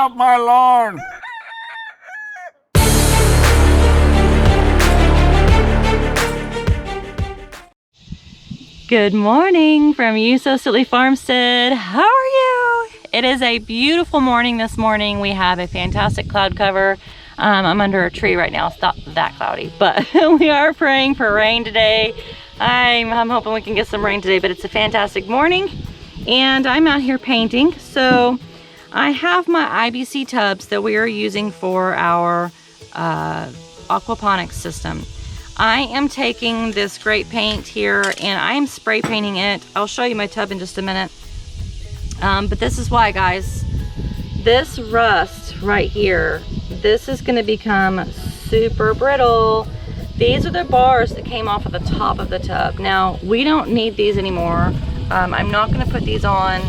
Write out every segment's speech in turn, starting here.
off my lawn! Good morning from Ewe So Silly Farmstead. How are you? It is a beautiful morning this morning. We have a fantastic cloud cover. I'm under a tree right now. It's not that cloudy, but we are praying for rain today. I'm hoping we can get some rain today, but it's a fantastic morning. And I'm out here painting. So I have my IBC tubs that we are using for our Aquaponics system. I am taking this great paint here and I'm spray painting it. I'll show you my tub in just a minute. But this is why, guys. This rust right here, this is going to become super brittle. These are the bars that came off of the top of the tub. Now, we don't need these anymore. I'm not going to put these on.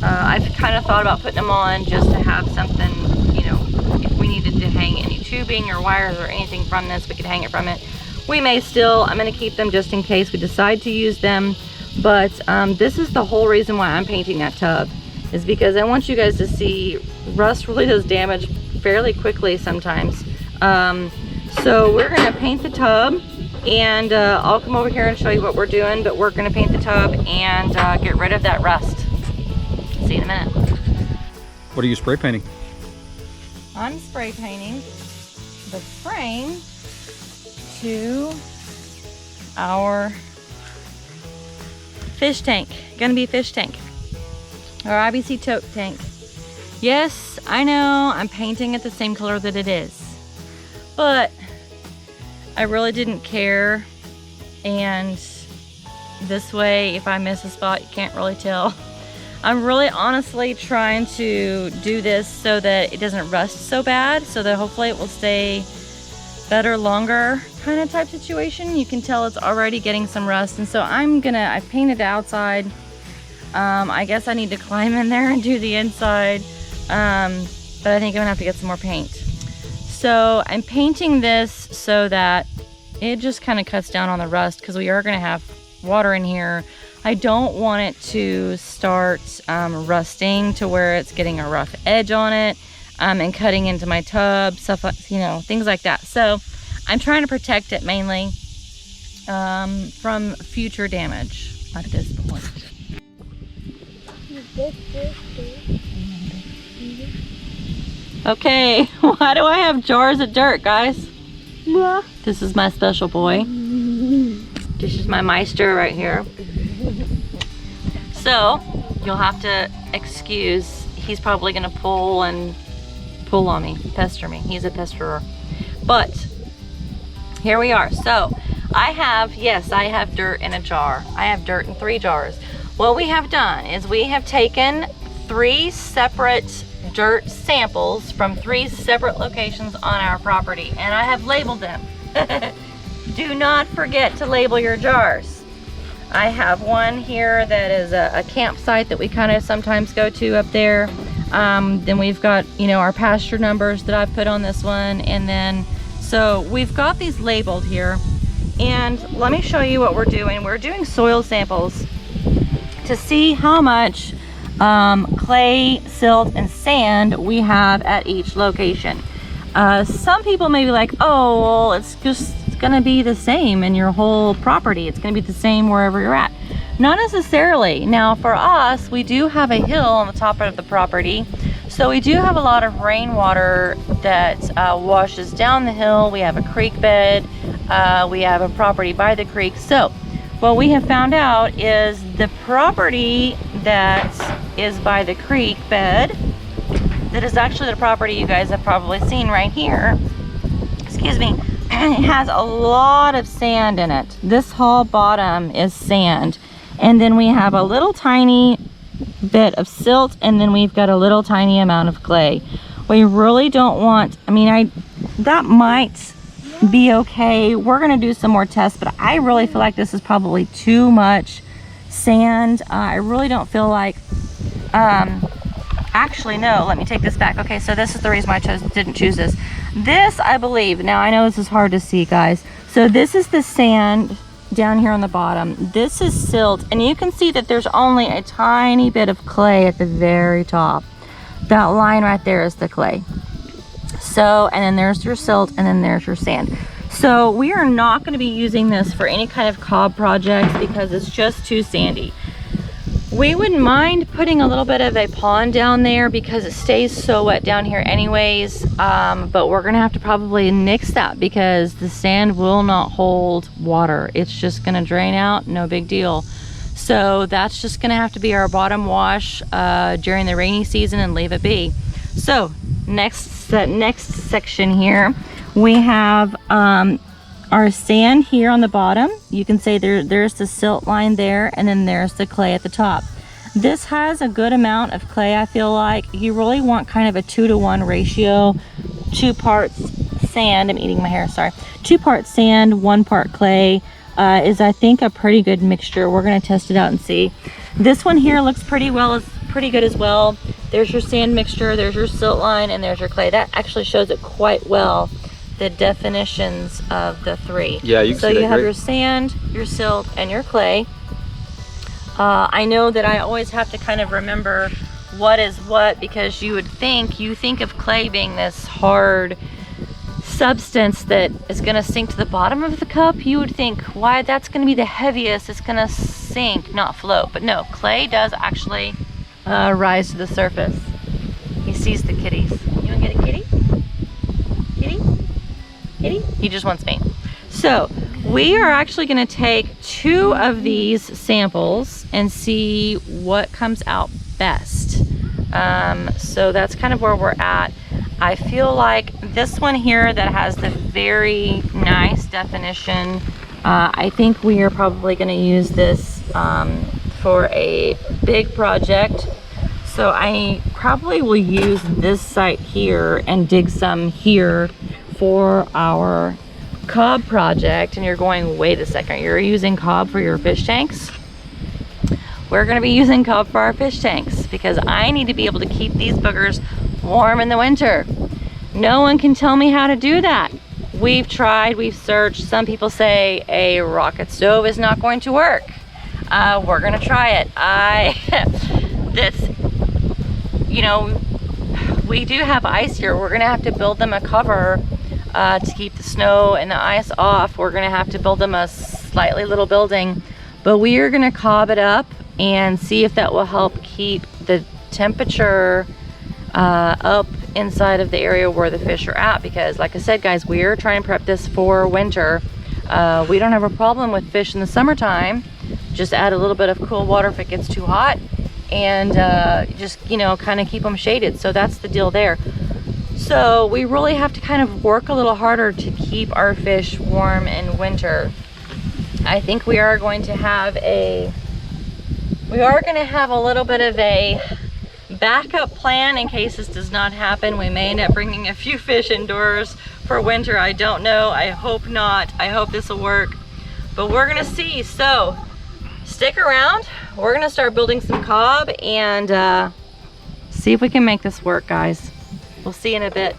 I've kind of thought about putting them on just to have something, you know, if we needed to hang any tubing or wires or anything from this, we could hang it from it. We may still, I'm going to keep them just in case we decide to use them. But this is the whole reason why I'm painting that tub, is because I want you guys to see rust really does damage fairly quickly sometimes. So we're going to paint the tub, and I'll come over here and show you what we're doing, but we're going to paint the tub and get rid of that rust. See you in a minute. What are you spray painting? I'm spray painting the frame to our fish tank. Gonna be a fish tank, our IBC tote tank. Yes, I know I'm painting it the same color that it is, but I really didn't care, and this way if I miss a spot you can't really tell. I'm really honestly trying to do this so that it doesn't rust so bad, so that hopefully it will stay better longer kind of type situation. You can tell it's already getting some rust, and so I've painted the outside. I guess I need to climb in there and do the inside, but I think I'm gonna have to get some more paint. So I'm painting this so that it just kind of cuts down on the rust, because we are gonna have water in here. I don't want it to start rusting to where it's getting a rough edge on it and cutting into my tub, stuff like, you know, things like that. So I'm trying to protect it mainly from future damage at this point. Okay, why do I have jars of dirt, guys? This is my special boy. This is my Meister right here. So you'll have to excuse, he's probably gonna pull on me, pester me. He's a pesterer. But here we are. So I have dirt in a jar. I have dirt in 3 jars. What we have done is we have taken 3 separate dirt samples from 3 separate locations on our property, and I have labeled them. Do not forget to label your jars. I have one here that is a campsite that we kind of sometimes go to up there. Then we've got, you know, our pasture numbers that I've put on this one, and then so we've got these labeled here. And let me show you what we're doing. We're doing soil samples to see how much clay, silt, and sand we have at each location. Some people may be like, oh, well, it's just gonna be the same in your whole property. It's gonna be the same wherever you're at. Not necessarily. Now for us, we do have a hill on the top of the property, so we do have a lot of rainwater that washes down the hill. We have a creek bed. We have a property by the creek. So what we have found out is the property that is by the creek bed, that is actually the property you guys have probably seen right here, excuse me, it has a lot of sand in it. This whole bottom is sand, and then we have a little tiny bit of silt, and then we've got a little tiny amount of clay. We really don't want, I mean, that might be okay. We're gonna do some more tests, but I really feel like this is probably too much sand. I really don't feel like, actually no, let me take this back. Okay, so this is the reason why I didn't choose this. This, I believe, now I know this is hard to see, guys. So this is the sand down here on the bottom. This is silt, and you can see that there's only a tiny bit of clay at the very top. That line right there is the clay. So, and then there's your silt, and then there's your sand. So we are not going to be using this for any kind of cob projects because it's just too sandy. We wouldn't mind putting a little bit of a pond down there because it stays so wet down here anyways, but we're gonna have to probably nix that because the sand will not hold water. It's just gonna drain out, no big deal. So that's just gonna have to be our bottom wash during the rainy season and leave it be. So next section here, we have our sand here on the bottom. You can say there's the silt line there, and then there's the clay at the top. This has a good amount of clay. I feel like you really want kind of a 2-to-1 ratio, 2 parts sand. I'm eating my hair, sorry. 2 parts sand, 1 part clay is, I think, a pretty good mixture. We're gonna test it out and see. This one here looks pretty good as well. There's your sand mixture, there's your silt line, and there's your clay. That actually shows it quite well, the definitions of the 3. Yeah, you can so see you that have great. your sand, your silt, and your clay. I know that I always have to kind of remember what is what, because you think of clay being this hard substance that is going to sink to the bottom of the cup. You would think, why, that's going to be the heaviest, it's going to sink, not float. But no, clay does actually rise to the surface. He sees the kitties. You want to get a kitty? Kitty? Kitty? He just wants me. So we are actually going to take 2 of these samples and see what comes out best. So that's kind of where we're at. I feel like this one here that has the very nice definition, I think we are probably going to use this for a big project. So I probably will use this site here and dig some here for our cob project. And you're going, wait a second, you're using cob for your fish tanks? We're going to be using cob for our fish tanks because I need to be able to keep these boogers warm in the winter. No one can tell me how to do that. We've tried, we've searched. Some people say a rocket stove is not going to work. We're going to try it. You know, we do have ice here. We're going to have to build them a cover to keep the snow and the ice off. We're going to have to build them a slightly little building, but we are going to cob it up and see if that will help keep the temperature up inside of the area where the fish are at. Because like I said, guys, we are trying to prep this for winter. We don't have a problem with fish in the summertime. Just add a little bit of cool water if it gets too hot, and just, you know, kind of keep them shaded. So that's the deal there. So we really have to kind of work a little harder to keep our fish warm in winter. I think we are going to have a little bit of a backup plan in case this does not happen. We may end up bringing a few fish indoors for winter. I don't know. I hope not. I hope this will work, but we're gonna see. So stick around. We're gonna start building some cob and see if we can make this work, guys. We'll see in a bit.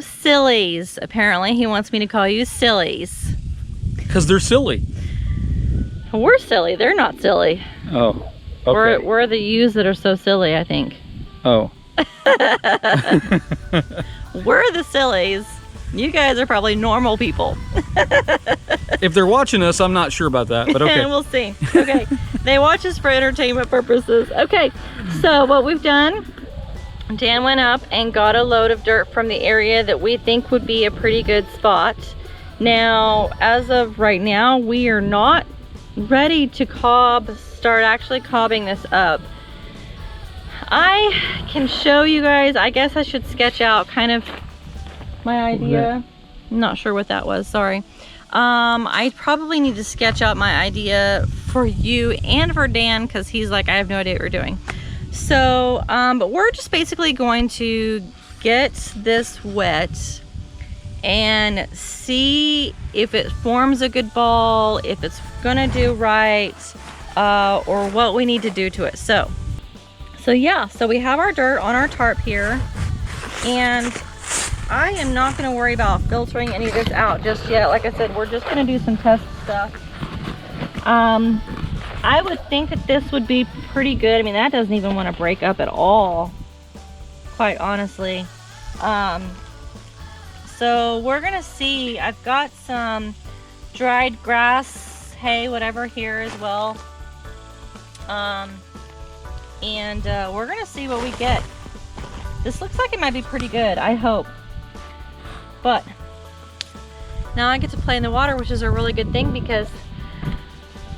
So Sillies. Apparently he wants me to call you Sillies. Because they're silly. We're silly. They're not silly. Oh, okay. We're the yous that are so silly, I think. Oh. We're the sillies. You guys are probably normal people. If they're watching us, I'm not sure about that, but okay. We'll see. Okay. They watch us for entertainment purposes. Okay. So what we've done, Dan went up and got a load of dirt from the area that we think would be a pretty good spot. Now, as of right now, we are not ready to start actually cobbing this up. I can show you guys, I guess I should sketch out kind of my idea. I'm not sure what that was, sorry. I probably need to sketch out my idea for you and for Dan, because he's like, I have no idea what we're doing. So, but we're just basically going to get this wet and see if it forms a good ball, if it's gonna do right, or what we need to do to it. So yeah, so we have our dirt on our tarp here, and I am not gonna worry about filtering any of this out just yet. Like I said, we're just gonna do some test stuff. I would think that this would be pretty good. I mean, that doesn't even want to break up at all, quite honestly. So we're gonna see. I've got some dried grass, hay, whatever here as well. And we're gonna see what we get. This looks like it might be pretty good, I hope. But now I get to play in the water, which is a really good thing, because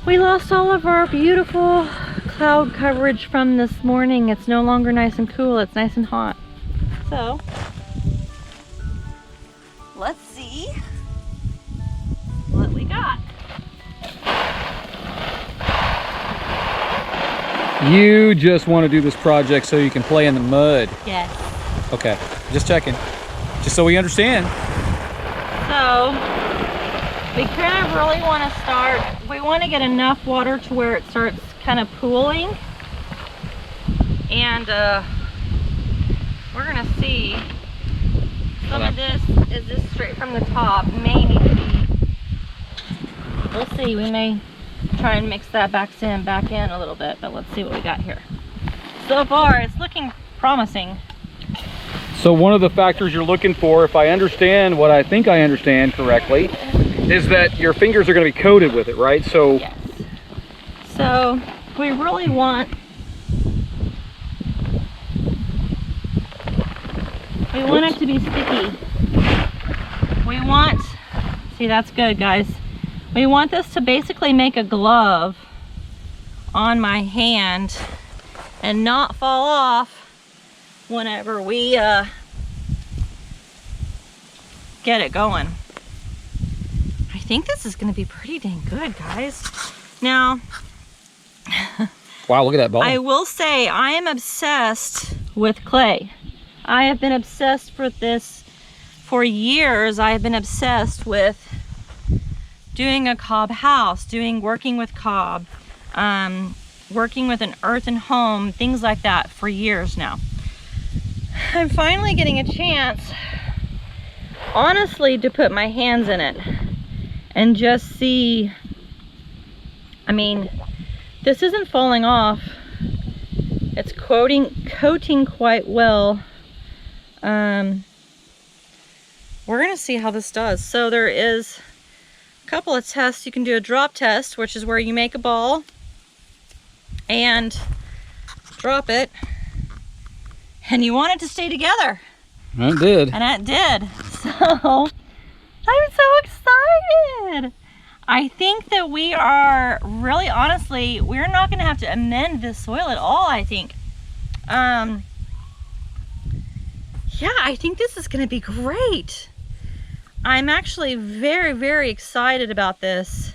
we lost all of our beautiful cloud coverage from this morning. It's no longer nice and cool, it's nice and hot. So let's see what we got. You just want to do this project so you can play in the mud. Yes. Okay, just checking. Just so we understand. So we kind of really want to start, we want to get enough water to where it starts kind of pooling. And we're going to see. Some of this is just straight from the top. May need to be, we'll see. We may try and mix that back in a little bit, but let's see what we got here. So far, it's looking promising. So one of the factors you're looking for, if I understand what I think I understand correctly, is that your fingers are going to be coated with it, right? So yes. So we really want, it to be sticky. We want, see, that's good, guys. We want this to basically make a glove on my hand and not fall off whenever we get it going. I think this is going to be pretty dang good, guys. Now, wow, look at that ball. I will say I am obsessed with clay. I have been obsessed with this for years. I have been obsessed with doing a cob house, working with cob, working with an earthen home, things like that for years now. I'm finally getting a chance, honestly, to put my hands in it and just see. I mean, this isn't falling off. It's coating quite well. We're gonna see how this does. So there is a couple of tests. You can do a drop test, which is where you make a ball and drop it, and you want it to stay together. It did. And it did. So I'm so excited. I think that we are really, honestly, we're not going to have to amend this soil at all, I think. Yeah, I think this is going to be great. I'm actually very, very excited about this.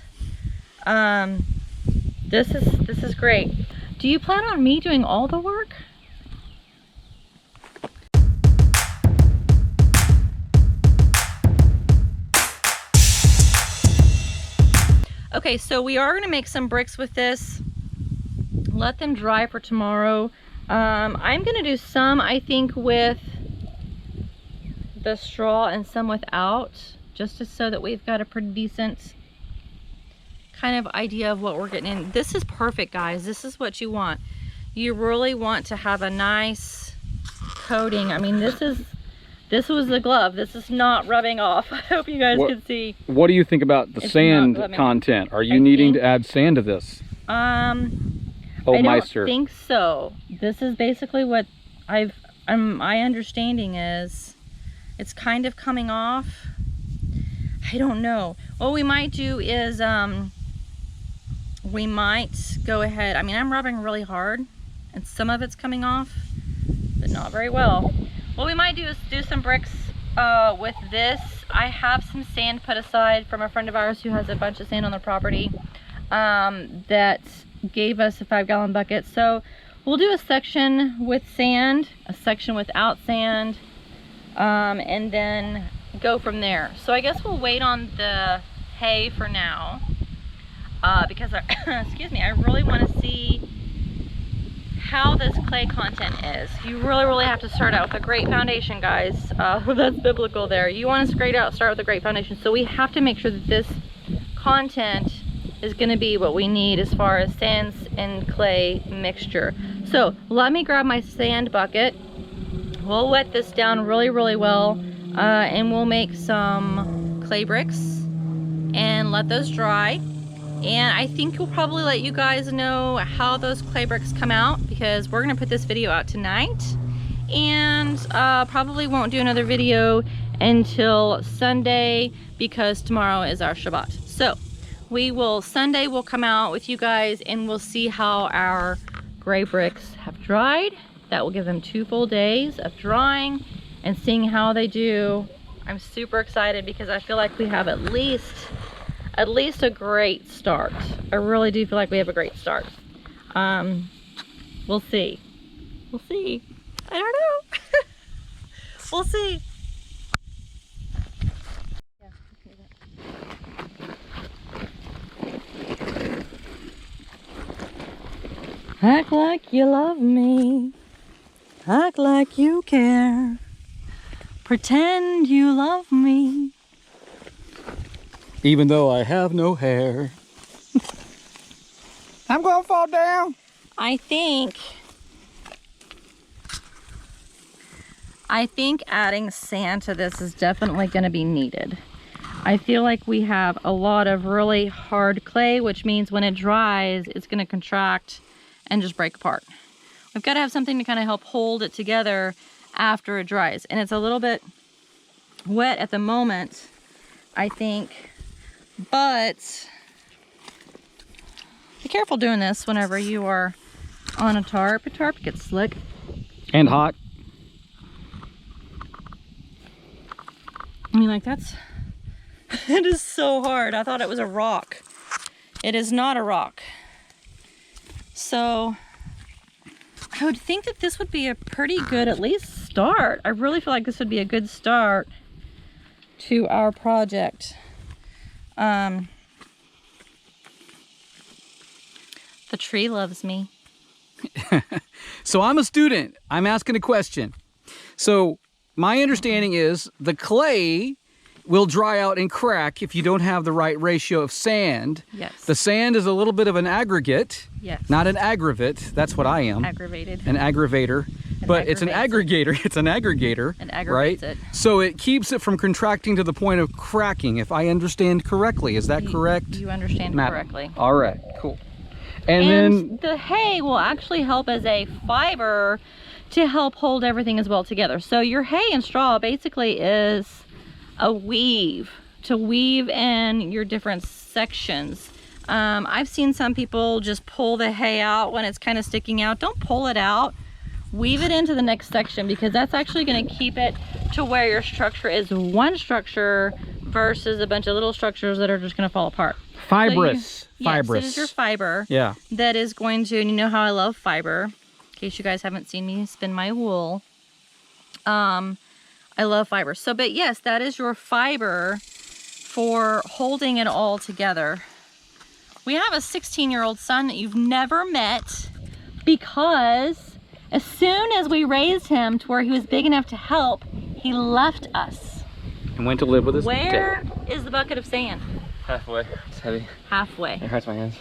This is great. Do you plan on me doing all the work? Okay, so we are gonna make some bricks with this. Let them dry for tomorrow. I'm gonna do some, I think, with the straw and some without, just so that we've got a pretty decent kind of idea of what we're getting in. This is perfect, guys. This is what you want. You really want to have a nice coating. I mean, this was the glove. This is not rubbing off. I hope you guys can see. What do you think about the sand content? Are you needing to add sand to this? I don't think so. This is basically what my understanding is. It's kind of coming off. I don't know. What we might do is we might go ahead. I mean, I'm rubbing really hard and some of it's coming off, but not very well. What we might do is do some bricks with this. I have some sand put aside from a friend of ours who has a bunch of sand on their property that gave us a 5-gallon bucket. So we'll do a section with sand, a section without sand, and then go from there. So I guess we'll wait on the hay for now because excuse me, I really want to see how this clay content is. You really have to start out with a great foundation, guys. That's biblical there. You want to start with a great foundation. So we have to make sure that this content is going to be what we need as far as sands and clay mixture. So let me grab my sand bucket. We'll wet this down really well, and we'll make some clay bricks and let those dry. And I think we'll probably let you guys know how those clay bricks come out, because we're gonna put this video out tonight, and probably won't do another video until Sunday because tomorrow is our Shabbat. So Sunday we'll come out with you guys and we'll see how our gray bricks have dried. That will give them 2 full days of drying and seeing how they do. I'm super excited because I feel like we have at least a great start. I really do feel like we have a great start. We'll see. We'll see. I don't know. We'll see. Act like you love me. Act like you care. Pretend you love me. Even though I have no hair. I'm gonna fall down. I think adding sand to this is definitely gonna be needed. I feel like we have a lot of really hard clay, which means when it dries, it's gonna contract and just break apart. We've got to have something to kind of help hold it together after it dries. And it's a little bit wet at the moment, I think, but be careful doing this whenever you are on a tarp. A tarp gets slick. And hot. I mean, like it is so hard. I thought it was a rock. It is not a rock. So I would think that this would be a pretty good, at least start. I really feel like this would be a good start to our project. The tree loves me. So I'm a student. I'm asking a question. So my understanding is the clay will dry out and crack if you don't have the right ratio of sand. Yes. The sand is a little bit of an aggregate. Yes. Not an aggravate. That's what I am. Aggravated. An aggravator. But it's an aggregator. It's an aggregator. And aggravates right? it. So it keeps it from contracting to the point of cracking, if I understand correctly. Is that correct? You understand correctly. All right, cool. And then the hay will actually help as a fiber to help hold everything as well together. So your hay and straw basically is a weave to weave in your different sections. I've seen some people just pull the hay out when it's kind of sticking out. Don't pull it out. Weave it into the next section, because that's actually going to keep it to where your structure is one structure versus a bunch of little structures that are just going to fall apart. Fibrous. So fibrous. Yes, it is your fiber. Yeah. That is going to, and you know how I love fiber. In case you guys haven't seen me spin my wool. I love fiber. So, but yes, that is your fiber for holding it all together. We have a 16-year-old son that you've never met, because as soon as we raised him to where he was big enough to help, he He left us. And went to live with his Where dad. is the bucket of sand? Halfway. It's heavy. Halfway. It hurts my hands.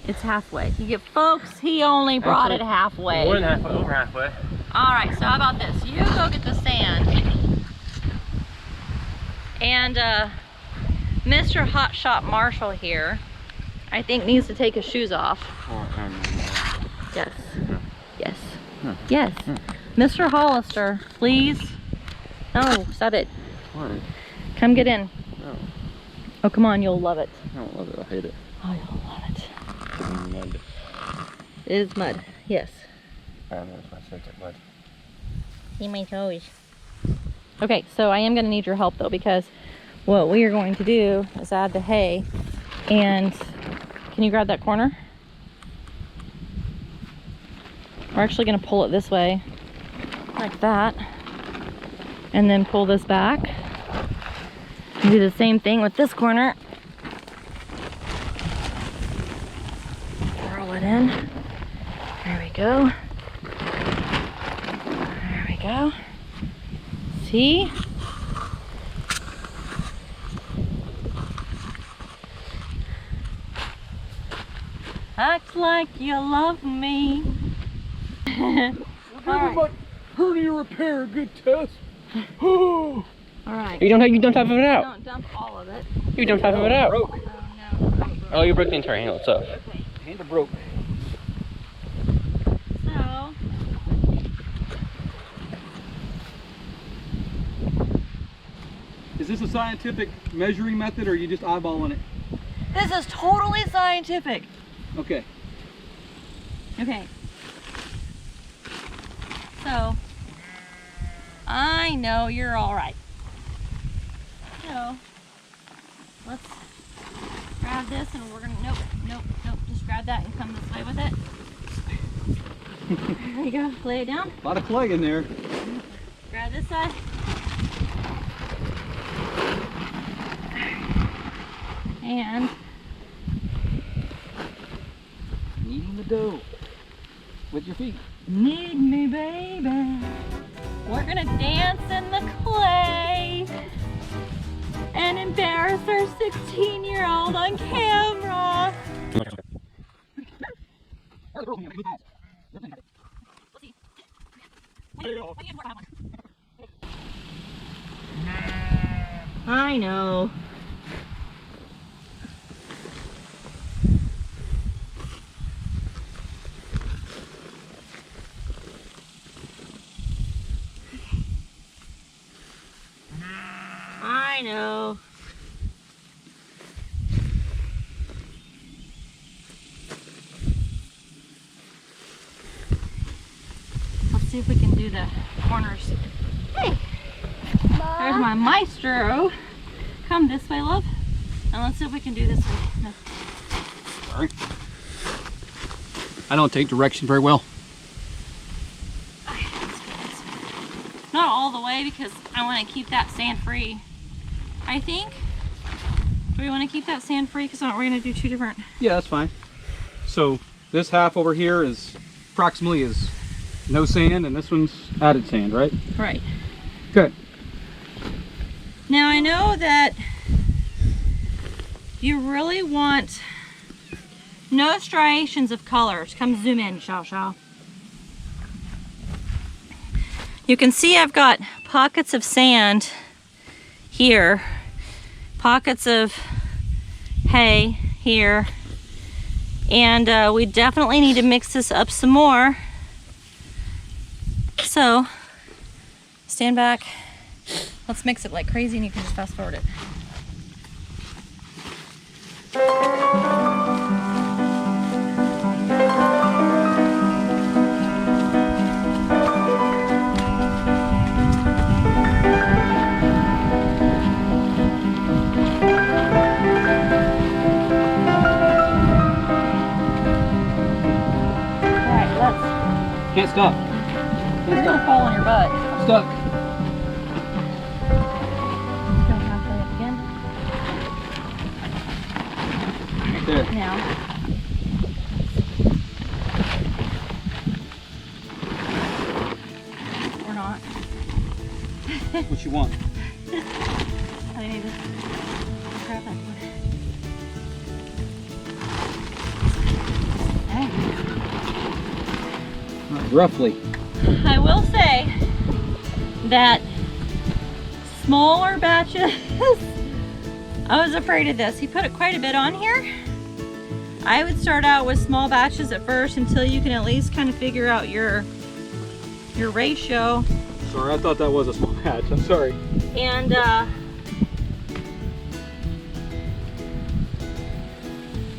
It's halfway. Folks, he only brought it halfway. More than halfway, over halfway. All right, so how about this? You go get the sand. And Mr. Hotshot Marshall here, I think needs to take his shoes off. Yes. Yes. Yes. Mr. Hollister, please. No, set it. Why? Come get in. No. Oh, come on, you'll love it. I don't love it. I hate it. Oh, you'll love it. It's mud. It is mud, yes. I don't know if I said it mud. See my toes. Okay, so I am going to need your help though, because what we are going to do is add the hay. And can you grab that corner? We're actually going to pull it this way, like that, and then pull this back. And do the same thing with this corner. Roll it in. There we go. There we go. See? Act like you love me. About hernia repair, good test. All right. You don't half of it out. Don't dump all of it. You dumped half of it out. Broke. Oh no. Oh, you broke the entire handle itself. Okay. Handle broke. So Is this a scientific measuring method, or are you just eyeballing it? this is totally scientific. Okay. Okay. So I know you're all right. So let's grab this, and we're gonna nope. Just grab that and come this way with it. There you go. Lay it down. A lot of clay in there. Grab this side. And Kneading the dough with your feet. need me, baby. We're gonna dance in the clay and embarrass our 16-year-old on camera. I know. I know. Let's see if we can do the corners. Hey, there's my maestro. Come this way, love. And let's see if we can do this way. No. Sorry. I don't take direction very well. Not all the way, because I want to keep that sand free. I think. Do we want to keep that sand free? Because we're going to do two different. Yeah, that's fine. So this half over here is approximately is no sand, and this one's added sand, right? Right. Good. Now I know that you really want no striations of colors. Come zoom in, Shao. You can see I've got pockets of sand here, pockets of hay here, and we definitely need to mix this up some more. So stand back, let's mix it like crazy, and you can just fast forward it. Can't stop. You're gonna fall on your butt. I'm stuck. Go halfway up again. Right there. Now. Or not. you want. I need to grab that one. Roughly. I will say that smaller batches, I was afraid of this. He put quite a bit on here. I would start out with small batches at first until you can at least kind of figure out your ratio. Sorry, I thought that was a small batch. I'm sorry. And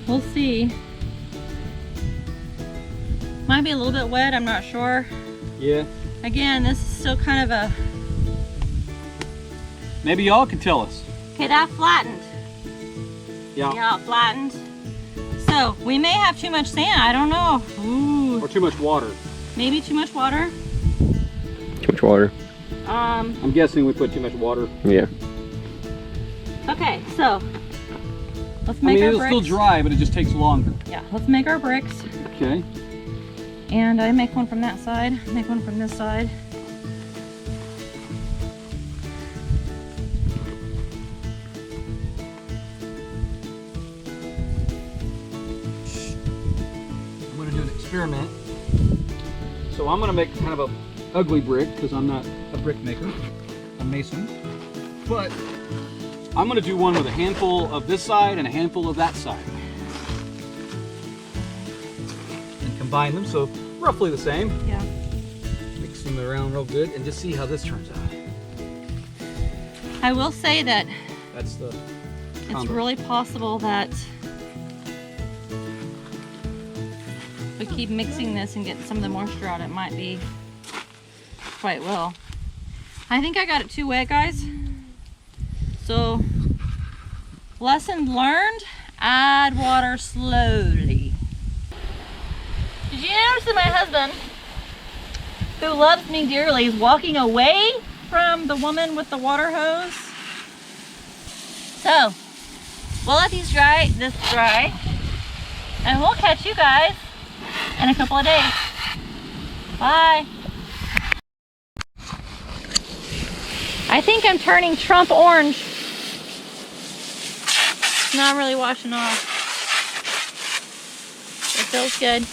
we'll see. Might be a little bit wet, I'm not sure. Yeah. Again, this is still kind of a... Maybe y'all can tell us. Okay, that flattened. Yeah. Yeah, it flattened. So, we may have too much sand, I don't know. Ooh. Or too much water. Maybe too much water. Too much water. I'm guessing we put too much water. Yeah. Okay, so let's make our it'll bricks. still dry, but it just takes longer. Yeah, let's make our bricks. Okay. And I make one from that side, make one from this side. I'm gonna do an experiment. So I'm gonna make kind of a ugly brick because I'm not a brick maker, a mason. But I'm gonna do one with a handful of this side and a handful of that side. And combine them so roughly the same. Yeah. Mix them around real good and just see how this turns out. I will say that That's the it's combo. really possible that we keep mixing this and getting some of the moisture out. It might be quite well. I think I got it too wet, guys. So, lesson learned, add water slowly. Did you notice that my husband, who loves me dearly, is walking away from the woman with the water hose? So, we'll let this dry, and we'll catch you guys in a couple of days. Bye. I think I'm turning Trump orange. It's not really washing off. It feels good.